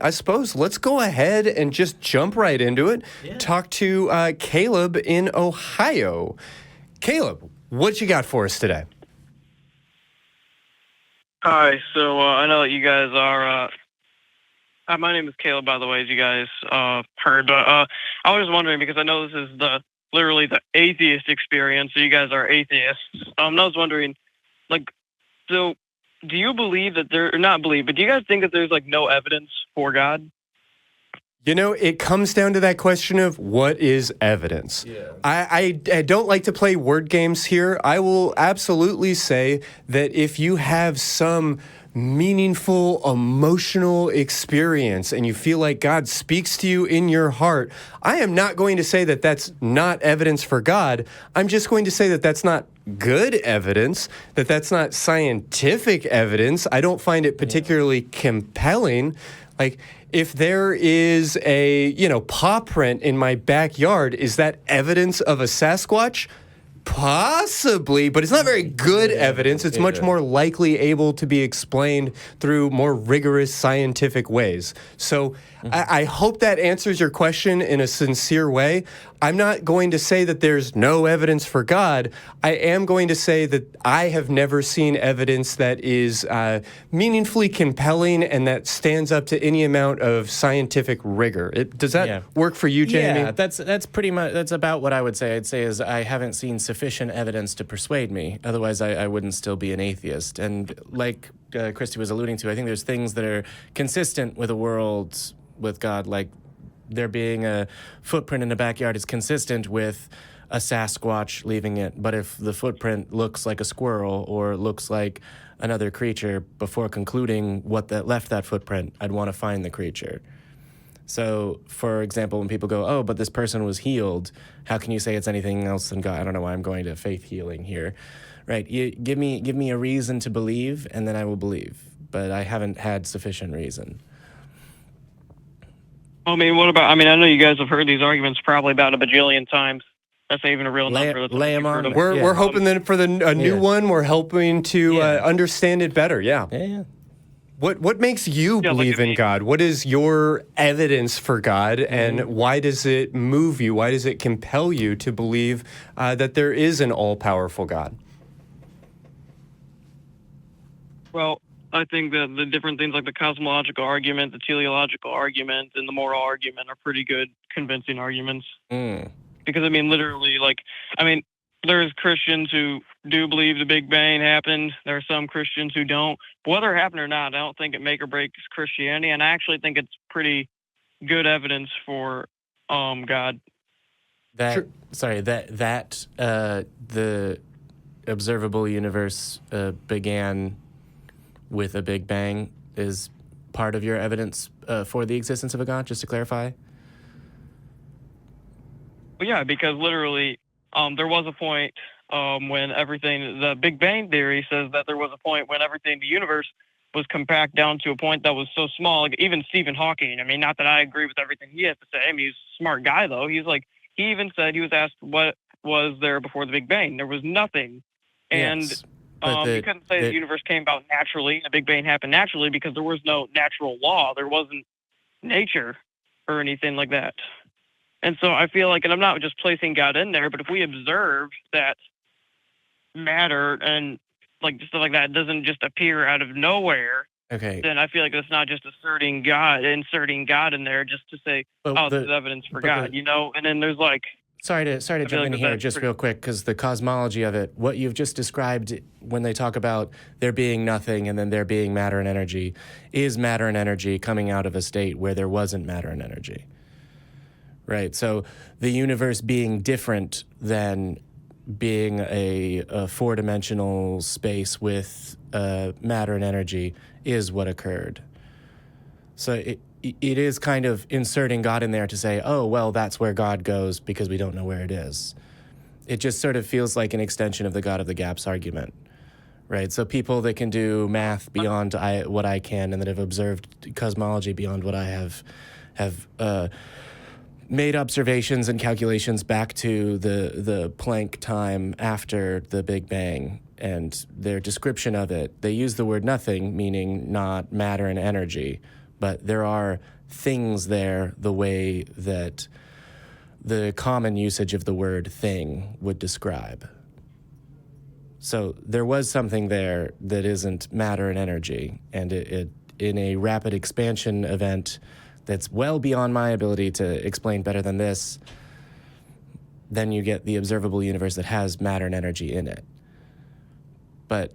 I suppose let's go ahead and just jump right into it. Yeah. Talk to Caleb in Ohio. Caleb, what you got for us today? Hi. So I know that you guys are. My name is Caleb, by the way, as you guys heard. But I was wondering because I know this is literally the Atheist Experience. So you guys are atheists. I was wondering, so do you believe that not believe, but do you guys think that there's no evidence for God? You know, it comes down to that question of what is evidence. Yeah. I don't like to play word games here. I will absolutely say that if you have some meaningful, emotional experience and you feel like God speaks to you in your heart, I am not going to say that that's not evidence for God. I'm just going to say that that's not good evidence, that that's not scientific evidence. I don't find it particularly compelling. Like, if there is a, paw print in my backyard, is that evidence of a Sasquatch? Possibly, but it's not very good evidence. It's much more likely able to be explained through more rigorous scientific ways. So I hope that answers your question in a sincere way. I'm not going to say that there's no evidence for God. I am going to say that I have never seen evidence that is meaningfully compelling and that stands up to any amount of scientific rigor. Does that work for you, Jamie? Yeah, that's pretty much, that's about what I would say. I'd say is I haven't seen sufficient evidence to persuade me. Otherwise, I wouldn't still be an atheist. And like Christy was alluding to, I think there's things that are consistent with a world with God, like there being a footprint in the backyard is consistent with a Sasquatch leaving it. But if the footprint looks like a squirrel or looks like another creature, before concluding what that left that footprint, I'd want to find the creature. So, for example, when people go, oh, but this person was healed, how can you say it's anything else than God? I don't know why I'm going to faith healing here. Right, you give me a reason to believe, and then I will believe. But I haven't had sufficient reason. I mean, what about? I mean, I know you guys have heard these arguments probably about a bajillion times. That's not even a real number. Lay them on. We're hoping that for a new one, we're hoping to understand it better. Yeah. Yeah. What makes you believe in God? What is your evidence for God, and why does it move you? Why does it compel you to believe that there is an all-powerful God? Well, I think that the different things like the cosmological argument, the teleological argument, and the moral argument are pretty good, convincing arguments. Because, I mean, literally, there's Christians who do believe the Big Bang happened. There are some Christians who don't. But whether it happened or not, I don't think it make or breaks Christianity. And I actually think it's pretty good evidence for God. The observable universe began with a Big Bang is part of your evidence for the existence of a God, just to clarify? Well, yeah, because literally there was a point when the Big Bang Theory says that there was a point when everything in the universe was compact down to a point that was so small. Like even Stephen Hawking, I mean, not that I agree with everything he has to say. I mean, he's a smart guy, though. He even said, he was asked what was there before the Big Bang. There was nothing. And Yes, you couldn't say the universe came about naturally, the Big Bang happened naturally, because there was no natural law. There wasn't nature or anything like that. And so I feel like, and I'm not just placing God in there, but if we observe that matter and stuff like that doesn't just appear out of nowhere, then I feel like that's not just inserting God in there just to say, this is evidence for God, And then there's Sorry to jump in here just real quick, because the cosmology of it, what you've just described when they talk about there being nothing and then there being matter and energy, is matter and energy coming out of a state where there wasn't matter and energy. Right, so the universe being different than being a four-dimensional space with matter and energy is what occurred. So it is kind of inserting God in there to say, oh, well, that's where God goes because we don't know where it is. It just sort of feels like an extension of the God of the gaps argument, right? So people that can do math beyond what I can and that have observed cosmology beyond what I have made observations and calculations back to the Planck time after the Big Bang, and their description of it, they use the word nothing, meaning not matter and energy, but there are things there the way that the common usage of the word thing would describe. So there was something there that isn't matter and energy, and it in a rapid expansion event that's well beyond my ability to explain better than this, then you get the observable universe that has matter and energy in it. But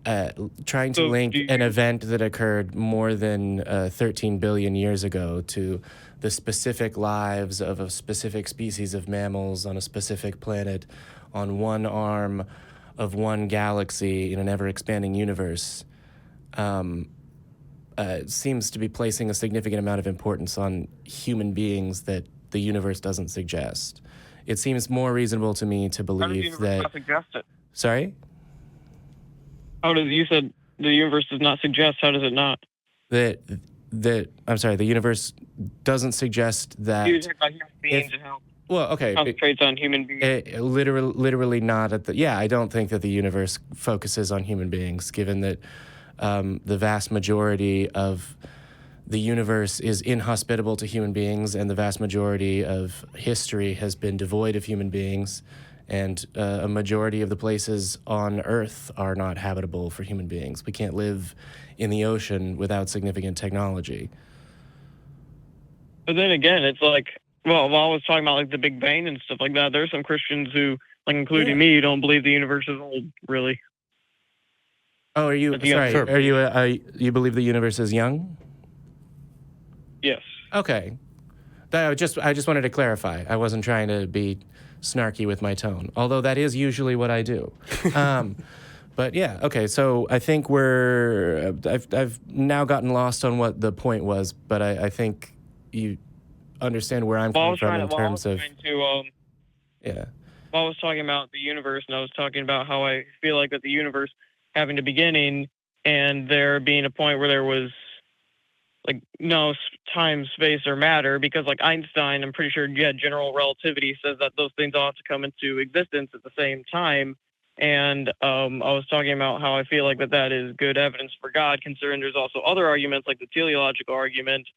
trying to link an event that occurred more than 13 billion years ago to the specific lives of a specific species of mammals on a specific planet on one arm of one galaxy in an ever-expanding universe seems to be placing a significant amount of importance on human beings that the universe doesn't suggest. It seems more reasonable to me to believe that... Not suggest it? Sorry? You said the universe does not suggest, how does it not? I'm sorry, the universe doesn't suggest that... You talk about human beings and how concentrates on human beings. Literally not at the... Yeah, I don't think that the universe focuses on human beings, given that the vast majority of the universe is inhospitable to human beings, and the vast majority of history has been devoid of human beings, and a majority of the places on Earth are not habitable for human beings. We can't live in the ocean without significant technology. But then again, it's like, well, while I was talking about like the Big Bang and stuff like that, there's some Christians who, like including me, don't believe the universe is old, really. Oh, are you, sorry, are you, you believe the universe is young? Yes. Okay. I just wanted to clarify. I wasn't trying to be snarky with my tone, although that is usually what I do. But yeah, okay, so I think I've now gotten lost on what the point was, but I think you understand where I'm coming from in terms of... Yeah. Well, I was talking about the universe, and I was talking about how I feel like that the universe having a beginning and there being a point where there was like no time, space, or matter, because like Einstein, I'm pretty sure, general relativity says that those things all have to come into existence at the same time. And I was talking about how I feel like that is good evidence for God, considering there's also other arguments like the teleological argument,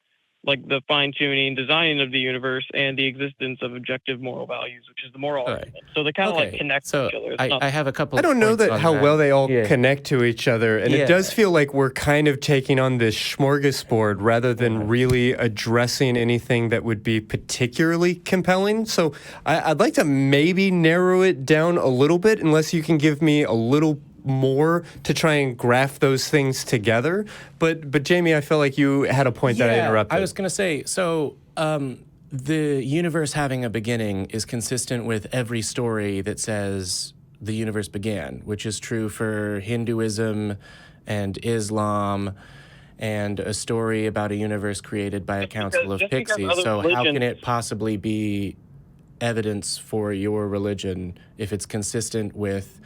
like the fine-tuning, designing of the universe, and the existence of objective moral values, which is the moral argument. So they kind of like connect to each other. I have a couple. I don't know how well they all connect to each other, and it does feel like we're kind of taking on this smorgasbord rather than really addressing anything that would be particularly compelling. So I'd like to maybe narrow it down a little bit, unless you can give me a little more to try and graph those things together. But Jamie, I feel like you had a point that I interrupted. I was going to say, so the universe having a beginning is consistent with every story that says the universe began, which is true for Hinduism and Islam, and a story about a universe created by a council of pixies. So how can it possibly be evidence for your religion if it's consistent with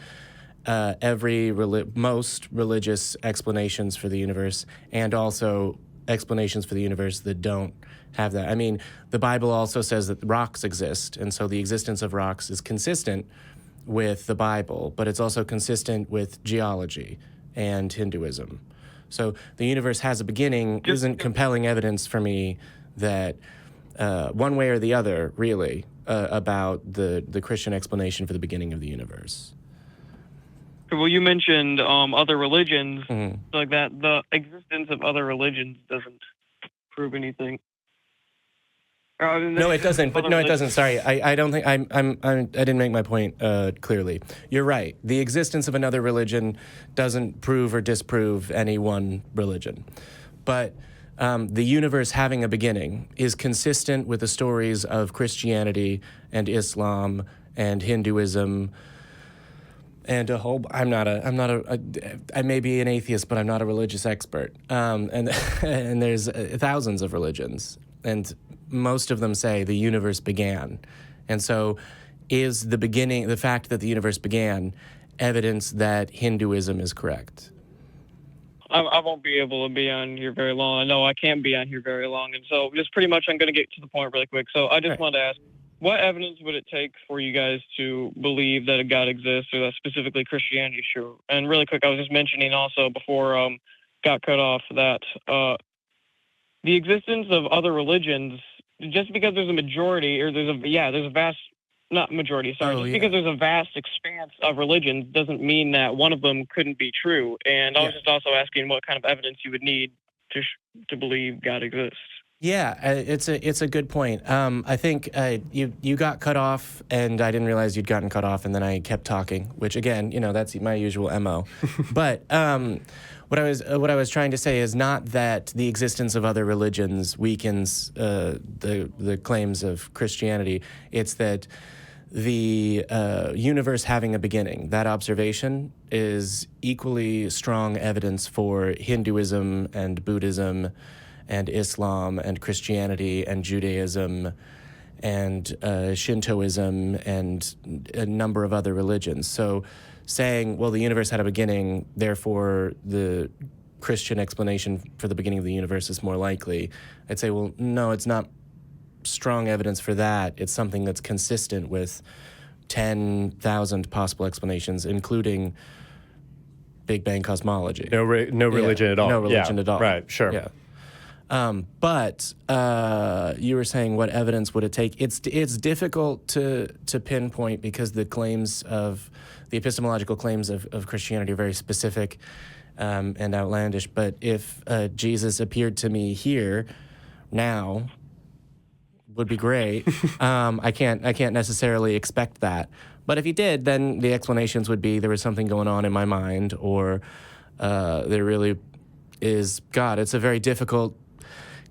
most religious explanations for the universe, and also explanations for the universe that don't have that? I mean, the Bible also says that rocks exist, and so the existence of rocks is consistent with the Bible, but it's also consistent with geology and Hinduism. So the universe has a beginning isn't compelling evidence for me that one way or the other, really, about the Christian explanation for the beginning of the universe. Well, you mentioned other religions, like that. The existence of other religions doesn't prove anything. No, it doesn't. But no, it doesn't. Sorry, I don't think I didn't make my point clearly. You're right. The existence of another religion doesn't prove or disprove any one religion, but the universe having a beginning is consistent with the stories of Christianity and Islam and Hinduism. And I may be an atheist, but I'm not a religious expert. And there's thousands of religions, and most of them say the universe began. And so is the fact that the universe began, evidence that Hinduism is correct? I won't be able to be on here very long. I know I can't be on here very long. And so just pretty much I'm going to get to the point really quick. So I just wanted to ask, what evidence would it take for you guys to believe that a God exists, or that specifically Christianity is true? And really quick, I was just mentioning also before got cut off that the existence of other religions, just because there's a majority, or there's a vast, not majority, sorry, Oh, just yeah. because there's a vast expanse of religions doesn't mean that one of them couldn't be true. And I was just also asking what kind of evidence you would need to believe God exists. Yeah, it's a good point. I think you got cut off, and I didn't realize you'd gotten cut off, and then I kept talking, which again, that's my usual MO. But what I was trying to say is not that the existence of other religions weakens the claims of Christianity. It's that the universe having a beginning, that observation is equally strong evidence for Hinduism and Buddhism and Islam and Christianity and Judaism and Shintoism and a number of other religions. So saying, well, the universe had a beginning, therefore the Christian explanation for the beginning of the universe is more likely, I'd say, well, no, it's not strong evidence for that. It's something that's consistent with 10,000 possible explanations, including Big Bang cosmology. No religion at all. No religion at all. Right, sure. Yeah. But you were saying, what evidence would it take? It's difficult to pinpoint because the epistemological claims of Christianity are very specific and outlandish. But if Jesus appeared to me here now, would be great. I can't necessarily expect that. But if he did, then the explanations would be there was something going on in my mind, or there really is God. It's a very difficult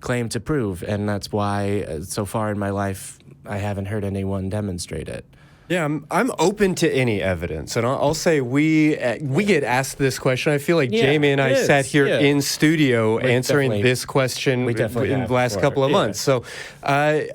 claim to prove, and that's why so far in my life I haven't heard anyone demonstrate it. Yeah, I'm open to any evidence, and I'll say we get asked this question. I feel like Jamie and I sat here in studio answering this question in the last couple of months. So I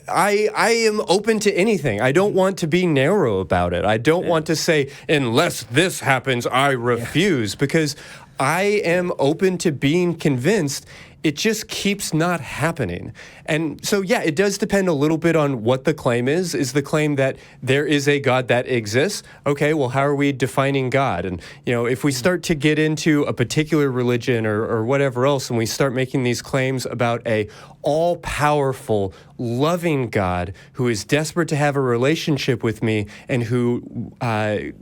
am open to anything. I don't want to be narrow about it. I don't want to say, unless this happens, I refuse, because I am open to being convinced. It just keeps not happening. And so, it does depend a little bit on what the claim is. Is the claim that there is a God that exists? Okay, well, how are we defining God? And, if we start to get into a particular religion or whatever else, and we start making these claims about a all-powerful, loving God who is desperate to have a relationship with me and who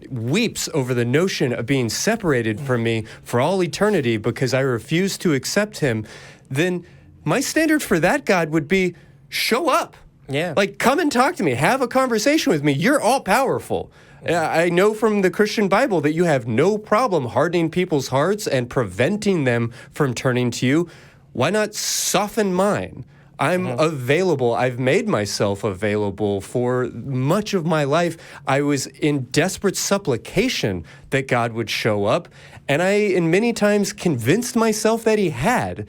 weeps over the notion of being separated from me for all eternity because I refuse to accept him, then my standard for that God would be, show up. Yeah. Like, come and talk to me. Have a conversation with me. You're all powerful. I know from the Christian Bible that you have no problem hardening people's hearts and preventing them from turning to you. Why not soften mine? I'm available. I've made myself available for much of my life. I was in desperate supplication that God would show up, and I, in many times, convinced myself that he had.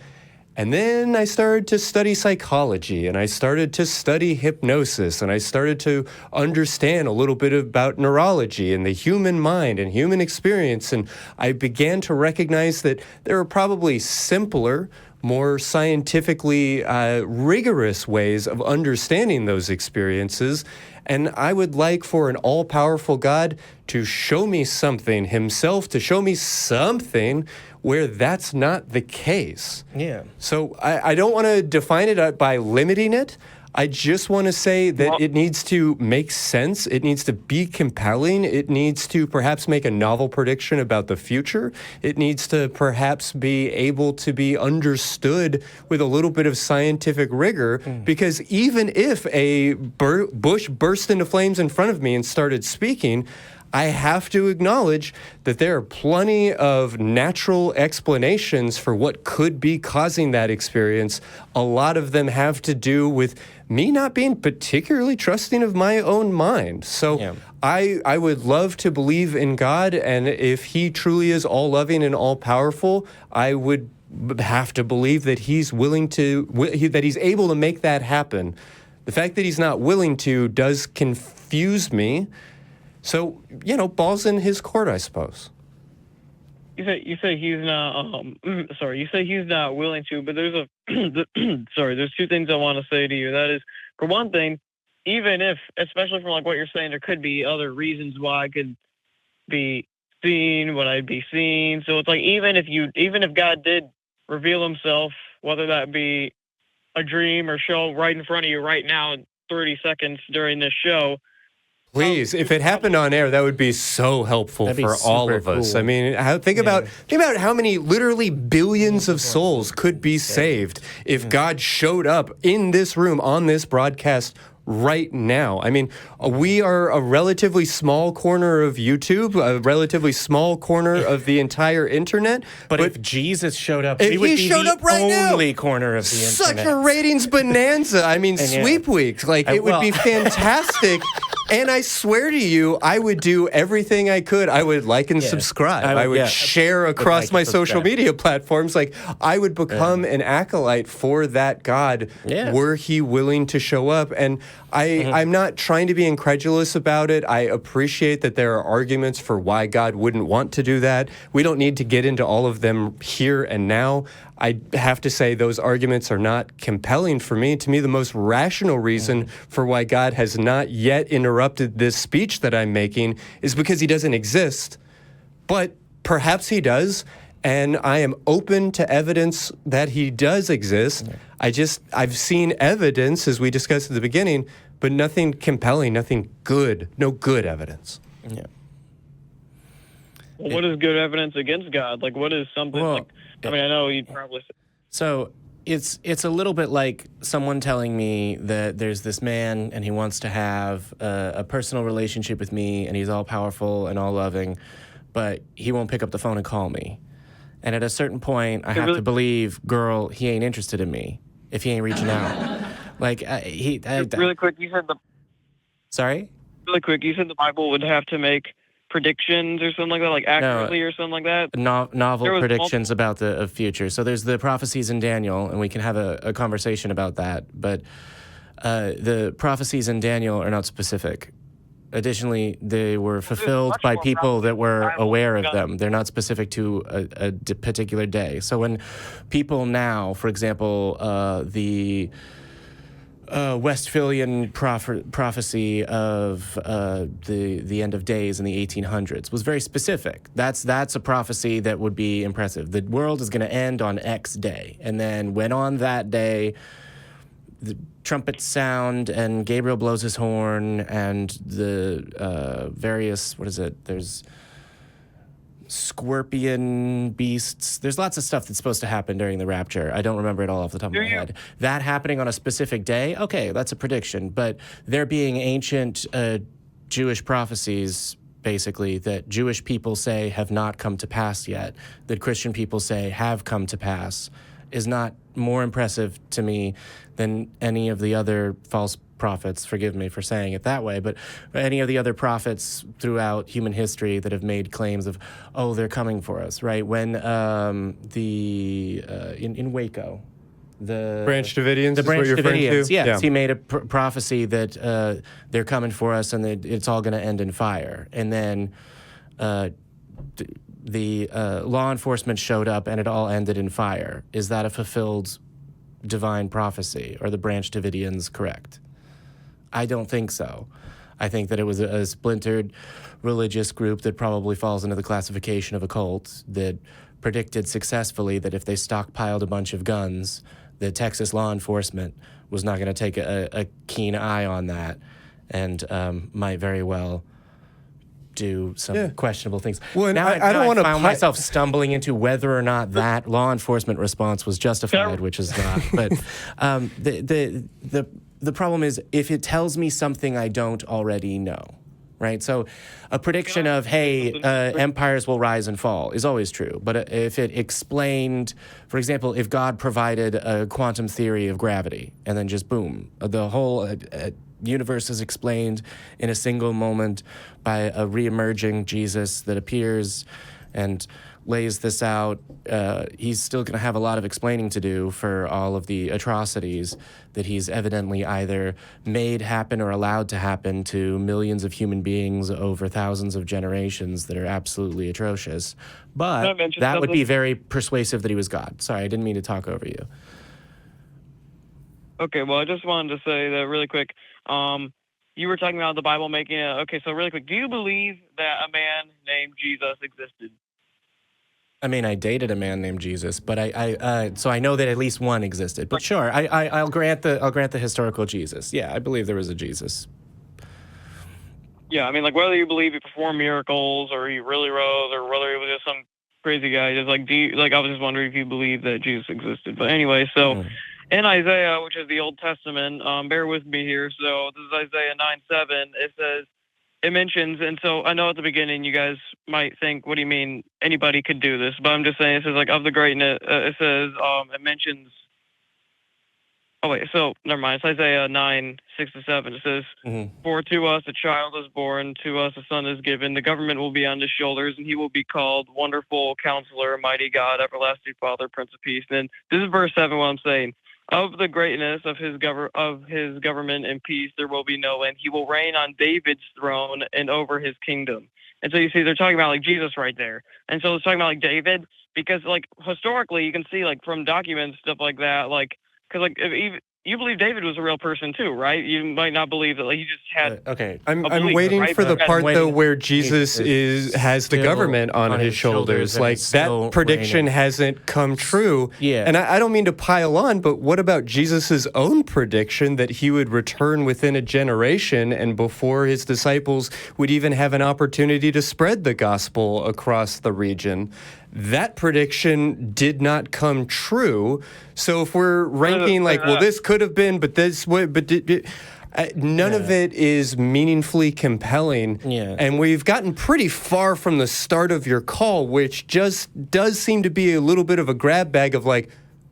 And then I started to study psychology, and I started to study hypnosis, and I started to understand a little bit about neurology and the human mind and human experience, and I began to recognize that there are probably simpler, more scientifically rigorous ways of understanding those experiences. And I would like for an all-powerful God to show me something himself, to show me something where that's not the case. Yeah. So I don't want to define it by limiting it. I just want to say that it needs to make sense. It needs to be compelling. It needs to perhaps make a novel prediction about the future. It needs to perhaps be able to be understood with a little bit of scientific rigor, because even if a bush burst into flames in front of me and started speaking, I have to acknowledge that there are plenty of natural explanations for what could be causing that experience. A lot of them have to do with me not being particularly trusting of my own mind. So I would love to believe in God, and if he truly is all-loving and all-powerful, I would have to believe that he's willing to, that he's able to make that happen. The fact that he's not willing to does confuse me. So, ball's in his court, I suppose. You say he's not. You say he's not willing to. But there's there's two things I want to say to you. That is, for one thing, even if, especially from like what you're saying, there could be other reasons why I could be seen what I'd be seen. So it's like even if God did reveal himself, whether that be a dream or show right in front of you right now in 30 seconds during this show. Please, if it happened on air, that would be so helpful for all of us. Cool. I mean, think about how many literally billions of souls could be saved if God showed up in this room on this broadcast right now. I mean, we are a relatively small corner of YouTube, a relatively small corner of the entire internet. But if Jesus showed up, if we would he be showed the up right only now, corner of the internet. such a ratings bonanza. I mean, sweep week. Like, it would be fantastic. And I swear to you, I would do everything I could. I would like and subscribe. I would share across my social media platforms. Like, I would become an acolyte for that God were he willing to show up. And I'm not trying to be incredulous about it. I appreciate that there are arguments for why God wouldn't want to do that. We don't need to get into all of them here and now. I have to say those arguments are not compelling for me. To me, the most rational reason for why God has not yet interrupted this speech that I'm making is because he doesn't exist. But perhaps he does, and I am open to evidence that he does exist. I've seen evidence, as we discussed at the beginning, but nothing compelling, nothing good, no good evidence. Yeah. Well, what is good evidence against God? Like, what is something like? I mean, I know you'd probably say. So it's a little bit like someone telling me that there's this man and he wants to have a personal relationship with me and he's all powerful and all loving, but he won't pick up the phone and call me. And at a certain point, I have to believe, girl, he ain't interested in me if he ain't reaching out. Like really quick, you said Sorry? Really quick, you said the Bible would have to make predictions or something like that, like accurately or something like that? Novel predictions about the future. So there's the prophecies in Daniel, and we can have a conversation about that. But the prophecies in Daniel are not specific. Additionally, they were fulfilled by people that were aware of them. They're not specific to a particular day. So when people now, for example, the Westphalian prophecy of the end of days in the 1800s was very specific. That's a prophecy that would be impressive. The world is going to end on X day. And then when on that day, the trumpets sound and Gabriel blows his horn and the various, there's scorpion beasts. There's lots of stuff that's supposed to happen during the rapture. I don't remember it all off the top of my head. That happening on a specific day, okay, that's a prediction. But there being ancient Jewish prophecies, basically, that Jewish people say have not come to pass yet, that Christian people say have come to pass, is not more impressive to me than any of the other false prophets, forgive me for saying it that way, but any of the other prophets throughout human history that have made claims of, oh, they're coming for us, right? When in Waco, the Branch Davidians, the Branch Davidians, yes, he made a prophecy that they're coming for us and it's all going to end in fire. And then the law enforcement showed up and it all ended in fire. Is that a fulfilled divine prophecy? Are the Branch Davidians correct? I don't think so. I think that it was a splintered religious group that probably falls into the classification of a cult that predicted successfully that if they stockpiled a bunch of guns, the Texas law enforcement was not going to take a keen eye on that and might very well do some questionable things. Well, now I don't want to find myself stumbling into whether or not that law enforcement response was justified, which is not. But the problem is if it tells me something I don't already know, right? So a prediction of, hey, empires will rise and fall is always true. But if it explained, for example, if God provided a quantum theory of gravity and then just boom, the whole universe is explained in a single moment by a re-emerging Jesus that appears and lays this out, he's still going to have a lot of explaining to do for all of the atrocities that he's evidently either made happen or allowed to happen to millions of human beings over thousands of generations that are absolutely atrocious. But that would be very persuasive that he was God. Sorry, I didn't mean to talk over you. Okay, well, I just wanted to say that really quick. You were talking about the Bible making it. Okay, so really quick, do you believe that a man named Jesus existed? I mean, I dated a man named Jesus, but so I know that at least one existed. But sure, I'll grant the historical Jesus. Yeah, I believe there was a Jesus. Yeah, I mean, like whether you believe he performed miracles or he really rose or whether he was just some crazy guy, just like I was just wondering if you believe that Jesus existed. But anyway, so in Isaiah, which is the Old Testament, bear with me here. So this is Isaiah 9:7. It says. It mentions, and so I know at the beginning you guys might think, what do you mean anybody could do this? But I'm just saying, it says like of the greatness, it says, it mentions, oh wait, so never mind, it's Isaiah 9:6-7. It says, for to us a child is born, to us a son is given, the government will be on his shoulders, and he will be called Wonderful Counselor, Mighty God, Everlasting Father, Prince of Peace. And this is verse 7, what I'm saying. Of the greatness of his government and peace, there will be no end. He will reign on David's throne and over his kingdom. And so you see, they're talking about like Jesus right there. And so it's talking about like David, because like historically, you can see like from documents stuff like that, like because like if you believe David was a real person too, right? You might not believe that like he just had. Okay, I'm waiting right? for the part though where Jesus has the government on his shoulders. Like that prediction hasn't come true. Yeah, and I don't mean to pile on, but what about Jesus's own prediction that he would return within a generation and before his disciples would even have an opportunity to spread the gospel across the region? That prediction did not come true. So if we're ranking like, well, this could have been, but this way, but none of it is meaningfully compelling. Yeah. And we've gotten pretty far from the start of your call, which just does seem to be a little bit of a grab bag of like,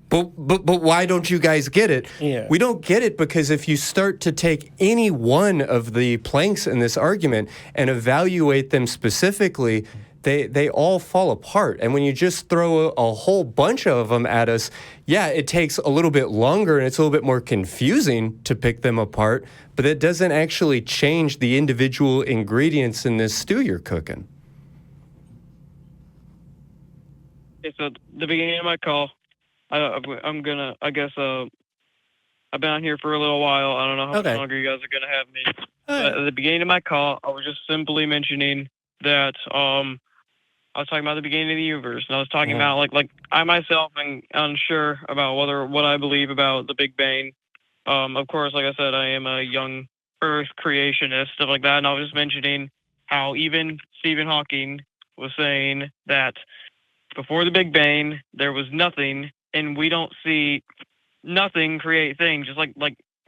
but why don't you guys get it? Yeah. We don't get it because if you start to take any one of the planks in this argument and evaluate them specifically, they all fall apart. And when you just throw a whole bunch of them at us, yeah, it takes a little bit longer and it's a little bit more confusing to pick them apart, but it doesn't actually change the individual ingredients in this stew you're cooking. Okay, so the beginning of my call, I've been on here for a little while. I don't know how much longer you guys are going to have me. But at the beginning of my call, I was just simply mentioning that I was talking about the beginning of the universe, and I was talking about like I myself am unsure about what I believe about the Big Bang. Of course, like I said, I am a young Earth creationist, stuff like that, and I was just mentioning how even Stephen Hawking was saying that before the Big Bang there was nothing, and we don't see nothing create things, just like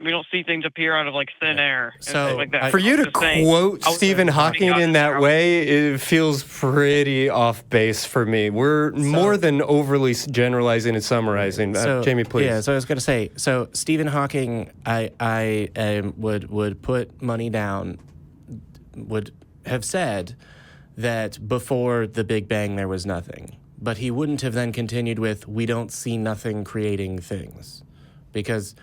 we don't see things appear out of like thin air. And stuff like that. For you to quote Stephen Hawking in that way, it feels pretty off base for me. We're more than overly generalizing and summarizing. Jamie, please. Yeah, so I was going to say, so Stephen Hawking, I would put money down, would have said that before the Big Bang there was nothing. But he wouldn't have then continued with, we don't see nothing creating things. Because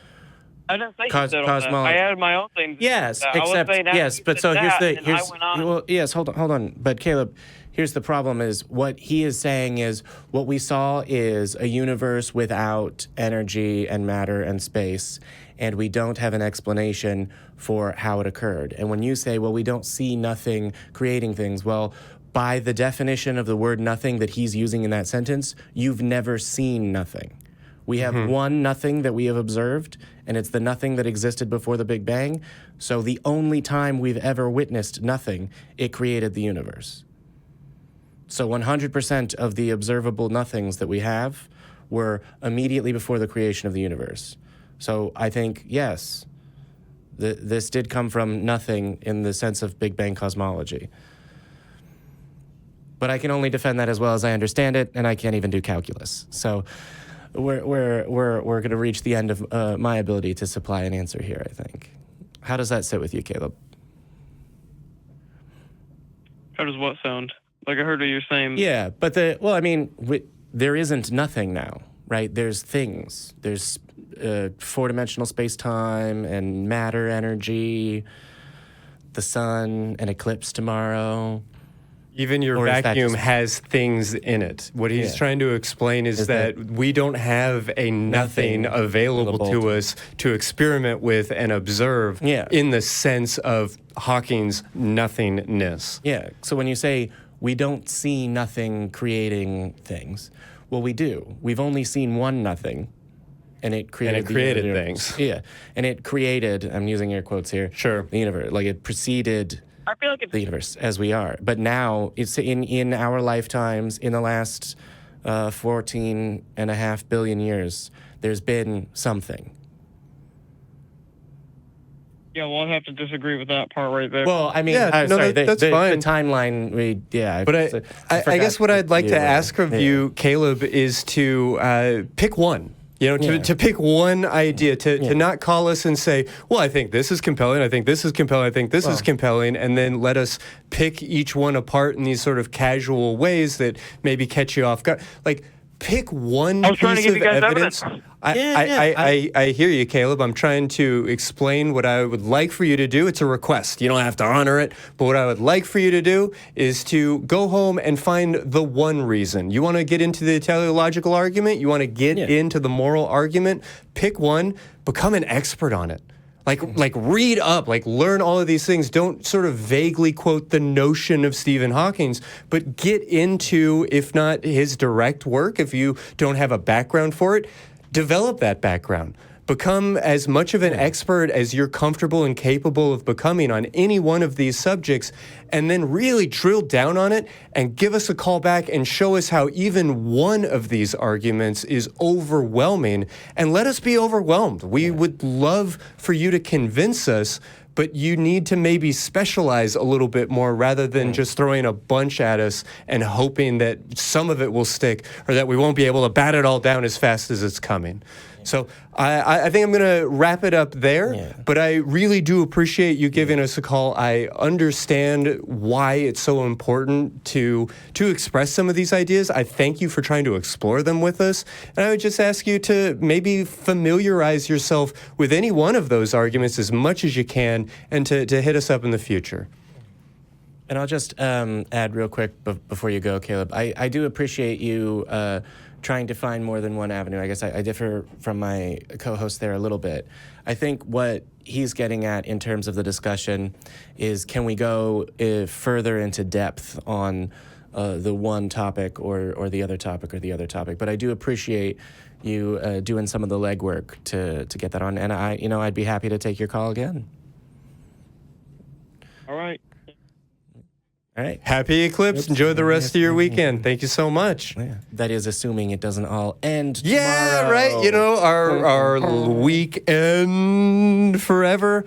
I didn't say Cosmological. I added my own things. Yes, except yes, but so hold on. But Caleb, here's the problem: is what he is saying is what we saw is a universe without energy and matter and space, and we don't have an explanation for how it occurred. And when you say, well, we don't see nothing creating things, well, by the definition of the word nothing that he's using in that sentence, you've never seen nothing. We have one nothing that we have observed, and it's the nothing that existed before the Big Bang. So the only time we've ever witnessed nothing, it created the universe. So 100% of the observable nothings that we have were immediately before the creation of the universe. So I think, yes, this did come from nothing in the sense of Big Bang cosmology. But I can only defend that as well as I understand it, and I can't even do calculus. So we're going to reach the end of my ability to supply an answer here, I think. How does that sit with you, Caleb? How does what sound? Like I heard what you're saying. Yeah, but there isn't nothing now, right? There's things. There's four-dimensional space-time and matter, energy, the sun, an eclipse tomorrow. Even your vacuum has things in it. What he's trying to explain is that we don't have a nothing available to us to experiment with and observe in the sense of Hawking's nothingness. Yeah. So when you say we don't see nothing creating things. Well, we do. We've only seen one nothing, and it created things. Yeah, and it created, I'm using air quotes here, Sure. the universe. Like, it preceded I feel like it's the universe as we are. But now, it's in our lifetimes, in the last 14.5 billion years, there's been something. Yeah, well, I'll have to disagree with that part right there. Well, I mean, Yeah, no, sorry, that's fine. The timeline, But I guess what I'd like to ask of you, Caleb, is to pick one. To pick one idea, to not call us and say, well, I think this is compelling, I think this is compelling, I think this is compelling, and then let us pick each one apart in these sort of casual ways that maybe catch you off guard. Like, pick one piece of evidence. I hear you, Caleb. I'm trying to explain what I would like for you to do. It's a request. You don't have to honor it. But what I would like for you to do is to go home and find the one reason. You want to get into the teleological argument? You want to get into the moral argument? Pick one. Become an expert on it. Like read up, learn all of these things. Don't sort of vaguely quote the notion of Stephen Hawking's, but get into, if not his direct work, if you don't have a background for it, develop that background. Become as much of an expert as you're comfortable and capable of becoming on any one of these subjects, and then really drill down on it and give us a call back and show us how even one of these arguments is overwhelming, and let us be overwhelmed. We would love for you to convince us, but you need to maybe specialize a little bit more rather than just throwing a bunch at us and hoping that some of it will stick or that we won't be able to bat it all down as fast as it's coming. So I think I'm going to wrap it up there, but I really do appreciate you giving us a call. I understand why it's so important to express some of these ideas. I thank you for trying to explore them with us. And I would just ask you to maybe familiarize yourself with any one of those arguments as much as you can and to hit us up in the future. And I'll just add real quick before you go, Caleb. I do appreciate you trying to find more than one avenue. I guess I differ from my co-host there a little bit. I think what he's getting at in terms of the discussion is, can we go further into depth on the one topic or the other topic or the other topic? But I do appreciate you doing some of the legwork to get that on. And I'd be happy to take your call again. All right. All right. Happy Eclipse. Enjoy the rest of your weekend. Thank you so much. Yeah. That is assuming it doesn't all end tomorrow. Yeah, right. Our weekend forever.